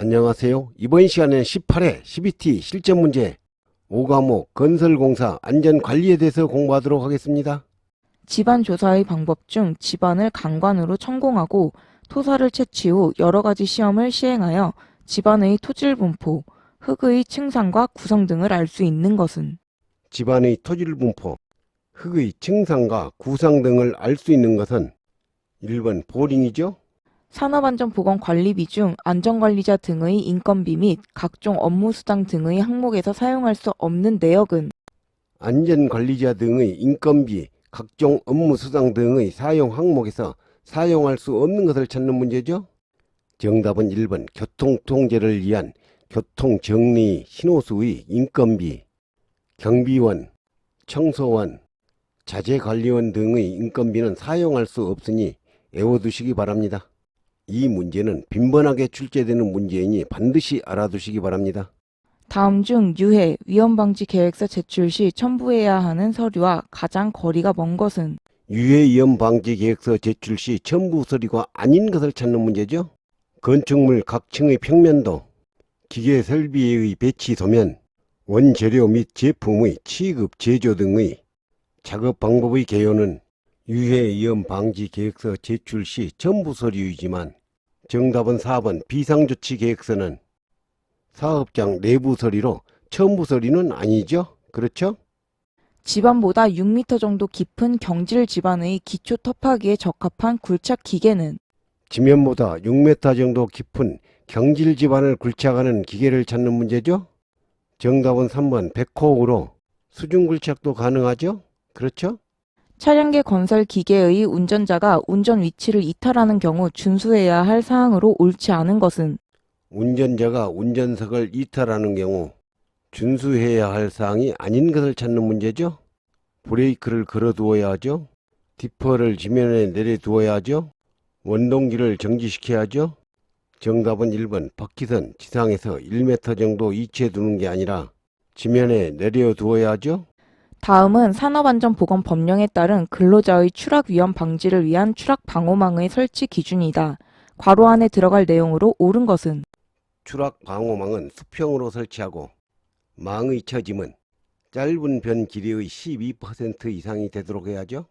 안녕하세요. 이번 시간에는 18회 CBT 실전 문제 5과목 건설공사 안전관리에 대해서 공부하도록 하겠습니다. 집안 조사의 방법 중 집안을 간관으로 천공하고 토사를 채취 후 여러 가지 시험을 시행하여 집안의 토질 분포, 흙의 층상과 구성 등을 알 수 있는 것은 집안의 토질 분포, 흙의 층상과 구상 등을 알 수 있는 것은 1번 보링이죠. 산업안전보건관리비 중 안전관리자 등의 인건비 및 각종 업무수당 등의 항목에서 사용할 수 없는 내역은 안전관리자 등의 인건비, 각종 업무수당 등의 사용 항목에서 사용할 수 없는 것을 찾는 문제죠. 정답은 1번 교통통제를 위한 교통정리 신호수의 인건비, 경비원, 청소원, 자재관리원 등의 인건비는 사용할 수 없으니 외워두시기 바랍니다. 이 문제는 빈번하게 출제되는 문제이니 반드시 알아두시기 바랍니다. 다음 중 유해, 위험방지 계획서 제출 시 첨부해야 하는 서류와 가장 거리가 먼 것은 유해위험방지계획서 제출 시 첨부 서류가 아닌 것을 찾는 문제죠. 건축물 각 층의 평면도, 기계설비의 배치 도면, 원재료 및 제품의 취급, 제조 등의 작업 방법의 개요는 유해위험방지계획서 제출 시 첨부 서류이지만 정답은 4번 비상조치계획서는 사업장 내부 서류로 첨부 서류는 아니죠. 그렇죠? 집안보다 6m 정도 깊은 경질 집안의 기초 터파기에 적합한 굴착 기계는 지면보다 6m 정도 깊은 경질 집안을 굴착하는 기계를 찾는 문제죠. 정답은 3번 백호으로 수중 굴착도 가능하죠. 그렇죠? 차량계 건설 기계의 운전자가 운전 위치를 이탈하는 경우 준수해야 할 사항으로 옳지 않은 것은 운전자가 운전석을 이탈하는 경우 준수해야 할 사항이 아닌 것을 찾는 문제죠. 브레이크를 걸어두어야 하죠. 디퍼를 지면에 내려두어야 하죠. 원동기를 정지시켜야 하죠. 정답은 1번 바퀴선 지상에서 1m 정도 위치해 두는 게 아니라 지면에 내려두어야 하죠. 다음은 산업안전보건법령에 따른 근로자의 추락 위험 방지를 위한 추락 방호망의 설치 기준이다. 괄호 안에 들어갈 내용으로 옳은 것은 추락 방호망은 수평으로 설치하고 망의 처짐은 짧은 변 길이의 12% 이상이 되도록 해야죠.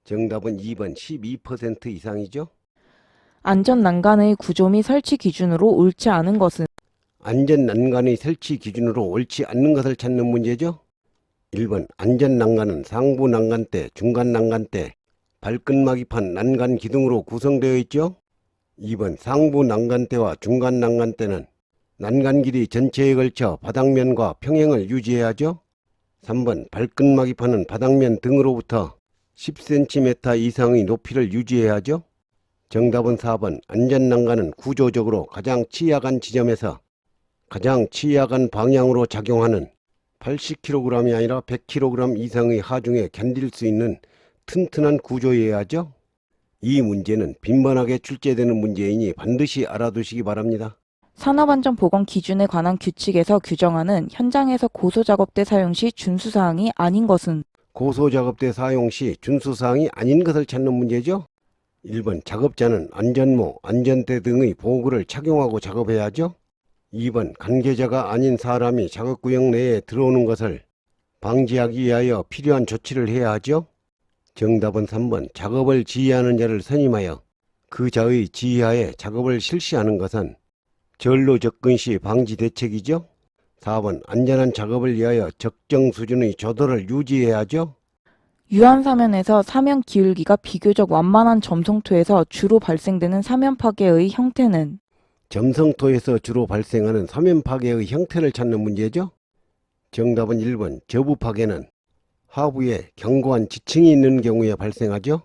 정답은 2번 12% 이상이죠. 안전난간의 구조 및 설치 기준으로 옳지 않은 것은 안전난간의 설치 기준으로 옳지 않는 것을 찾는 문제죠. 1번 안전난간은 상부 난간대, 중간 난간대, 발끈막이판 난간 기둥으로 구성되어 있죠. 2번 상부 난간대와 중간 난간대는 난간 길이 전체에 걸쳐 바닥면과 평행을 유지해야 하죠. 3번 발끈막이판은 바닥면 등으로부터 10cm 이상의 높이를 유지해야 하죠. 정답은 4번 안전난간은 구조적으로 가장 취약한 지점에서 가장 취약한 방향으로 작용하는 80kg이 아니라 100kg 이상의 하중에 견딜 수 있는 튼튼한 구조여야 하죠. 이 문제는 빈번하게 출제되는 문제이니 반드시 알아두시기 바랍니다. 산업안전보건 기준에 관한 규칙에서 규정하는 현장에서 고소작업대 사용 시 준수사항이 아닌 것은 고소작업대 사용 시 준수사항이 아닌 것을 찾는 문제죠. 1번 작업자는 안전모, 안전대 등의 보호구를 착용하고 작업해야 하죠. 2번 관계자가 아닌 사람이 작업구역 내에 들어오는 것을 방지하기 위하여 필요한 조치를 해야 하죠. 정답은 3번 작업을 지휘하는 자를 선임하여 그 자의 지휘하에 작업을 실시하는 것은 전로 접근 시 방지 대책이죠. 4번 안전한 작업을 위하여 적정 수준의 조도를 유지해야 하죠. 유한사면에서 사면 기울기가 비교적 완만한 점성토에서 주로 발생되는 사면 파괴의 형태는 점성토에서 주로 발생하는 사면 파괴의 형태를 찾는 문제죠. 정답은 1번 저부 파괴는 하부에 견고한 지층이 있는 경우에 발생하죠.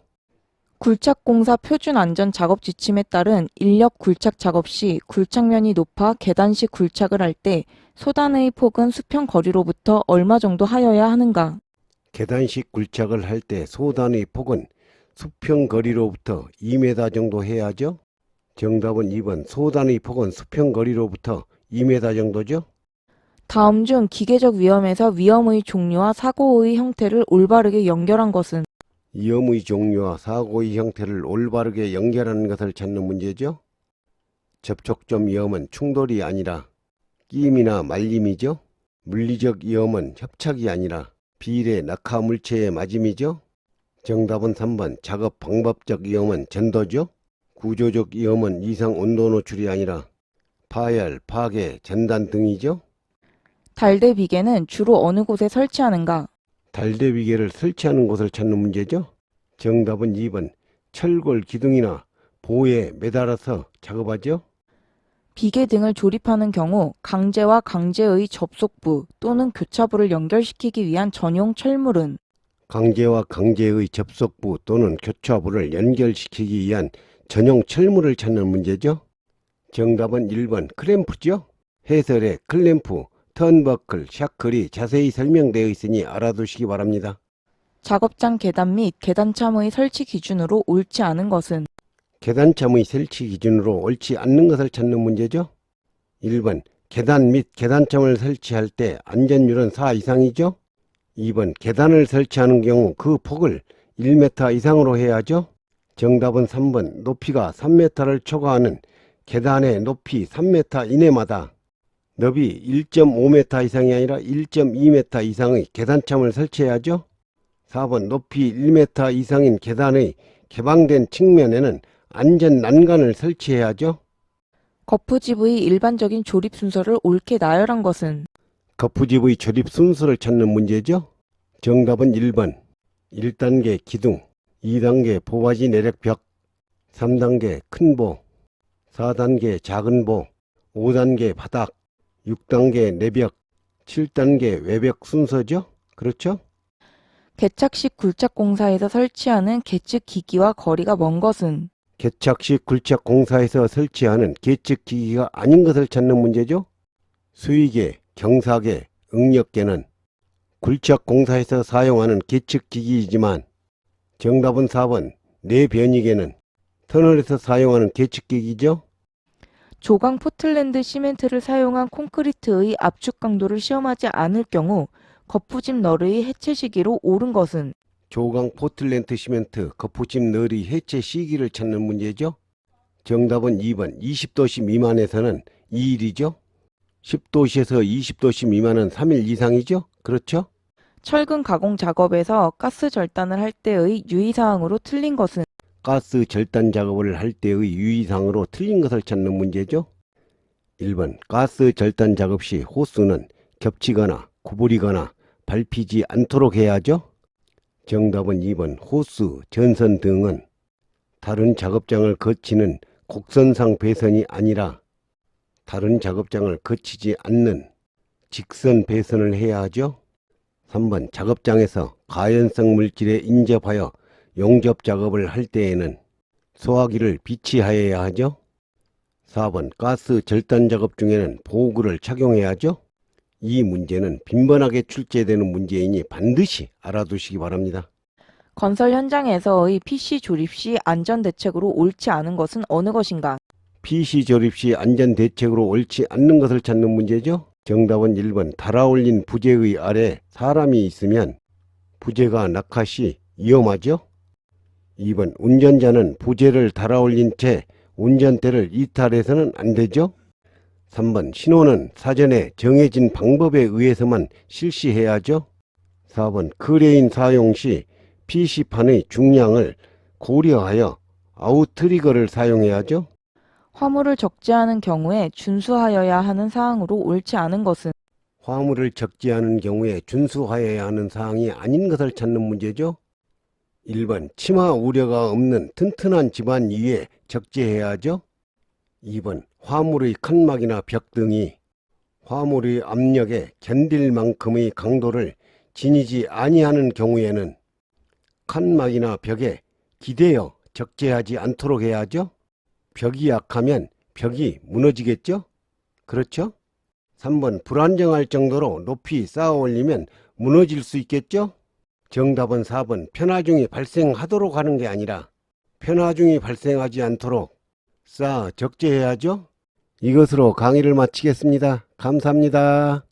굴착공사 표준안전작업지침에 따른 인력 굴착 작업 시 굴착면이 높아 계단식 굴착을 할 때 소단의 폭은 수평 거리로부터 얼마 정도 하여야 하는가? 계단식 굴착을 할 때 소단의 폭은 수평 거리로부터 2m 정도 해야 하죠. 정답은 2번 소단의 폭은 수평 거리로부터 2m 정도죠. 다음 중 기계적 위험에서 위험의 종류와 사고의 형태를 올바르게 연결한 것은 위험의 종류와 사고의 형태를 올바르게 연결하는 것을 찾는 문제죠. 접촉점 위험은 충돌이 아니라 끼임이나 말림이죠. 물리적 위험은 협착이 아니라 비례 낙하 물체의 맞음이죠. 정답은 3번 작업 방법적 위험은 전도죠. 구조적 위험은 이상 온도 노출이 아니라 파열, 파괴, 전단 등이죠. 달대 비계는 주로 어느 곳에 설치하는가? 달대 비계를 설치하는 곳을 찾는 문제죠. 정답은 2번 철골 기둥이나 보에 매달아서 작업하죠. 비계 등을 조립하는 경우 강제와 강제의 접속부 또는 교차부를 연결시키기 위한 전용 철물은 강제와 강제의 접속부 또는 교차부를 연결시키기 위한 전용 철물을 찾는 문제죠. 정답은 1번 클램프죠. 해설에 클램프, 턴버클, 샤클이 자세히 설명되어 있으니 알아두시기 바랍니다. 작업장 계단 및 계단참의 설치 기준으로 옳지 않은 것은 계단참의 설치 기준으로 옳지 않는 것을 찾는 문제죠. 1번 계단 및 계단참을 설치할 때 안전율은 4 이상이죠. 2번 계단을 설치하는 경우 그 폭을 1m 이상으로 해야 하죠. 정답은 3번 높이가 3m를 초과하는 계단의 높이 3m 이내마다 너비 1.5m 이상이 아니라 1.2m 이상의 계단참을 설치해야죠. 4번 높이 1m 이상인 계단의 개방된 측면에는 안전 난간을 설치해야죠. 거푸집의 일반적인 조립 순서를 옳게 나열한 것은 거푸집의 조립 순서를 찾는 문제죠. 정답은 1번 1단계 기둥, 2단계 보바지 내력벽, 3단계 큰 보, 4단계 작은 보, 5단계 바닥, 6단계 내벽, 7단계 외벽 순서죠. 그렇죠? 개착식 굴착공사에서 설치하는 계측 기기와 거리가 먼 것은 개착식 굴착 공사에서 설치하는 계측 기기가 아닌 것을 찾는 문제죠. 수위계, 경사계, 응력계는 굴착 공사에서 사용하는 계측 기기이지만 정답은 4번 내변이계는 터널에서 사용하는 계측 기기죠. 조강 포틀랜드 시멘트를 사용한 콘크리트의 압축 강도를 시험하지 않을 경우 거푸집 너르의 해체 시기로 옳은 것은 조강 포틀랜드 시멘트 거푸집 너리 해체 시기를 찾는 문제죠. 정답은 2번 20도씨 미만에서는 2일이죠. 10도씨에서 20도씨 미만은 3일 이상이죠. 그렇죠? 철근 가공 작업에서 가스 절단을 할 때의 유의사항으로 틀린 것은 가스 절단 작업을 할 때의 유의사항으로 틀린 것을 찾는 문제죠. 1번 가스 절단 작업 시 호스는 겹치거나 구부리거나 밟히지 않도록 해야 하죠. 정답은 2번 호스, 전선 등은 다른 작업장을 거치는 곡선상 배선이 아니라 다른 작업장을 거치지 않는 직선 배선을 해야 하죠. 3번 작업장에서 가연성 물질에 인접하여 용접 작업을 할 때에는 소화기를 비치하여야 하죠. 4번 가스 절단 작업 중에는 보호구를 착용해야 하죠. 이 문제는 빈번하게 출제되는 문제이니 반드시 알아두시기 바랍니다. 건설 현장에서의 PC 조립 시 안전대책으로 옳지 않은 것은 어느 것인가? PC 조립 시 안전대책으로 옳지 않는 것을 찾는 문제죠. 정답은 1번 달아올린 부재의 아래 사람이 있으면 부재가 낙하 시 위험하죠. 2번 운전자는 부재를 달아올린 채 운전대를 이탈해서는 안 되죠. 3번 신호는 사전에 정해진 방법에 의해서만 실시해야 하죠. 4번 크레인 사용 시 PC판의 중량을 고려하여 아웃트리거를 사용해야 하죠. 화물을 적재하는 경우에 준수하여야 하는 사항으로 옳지 않은 것은 화물을 적재하는 경우에 준수하여야 하는 사항이 아닌 것을 찾는 문제죠. 1번 침하 우려가 없는 튼튼한 집안 위에 적재해야 하죠. 2번 화물의 칸막이나 벽 등이 화물의 압력에 견딜 만큼의 강도를 지니지 아니하는 경우에는 칸막이나 벽에 기대어 적재하지 않도록 해야 하죠. 벽이 약하면 벽이 무너지겠죠. 그렇죠? 3번 불안정할 정도로 높이 쌓아 올리면 무너질 수 있겠죠. 정답은 4번 편하중이 발생하도록 하는 게 아니라 편하중이 발생하지 않도록 쌓아 적재해야죠. 이것으로 강의를 마치겠습니다. 감사합니다.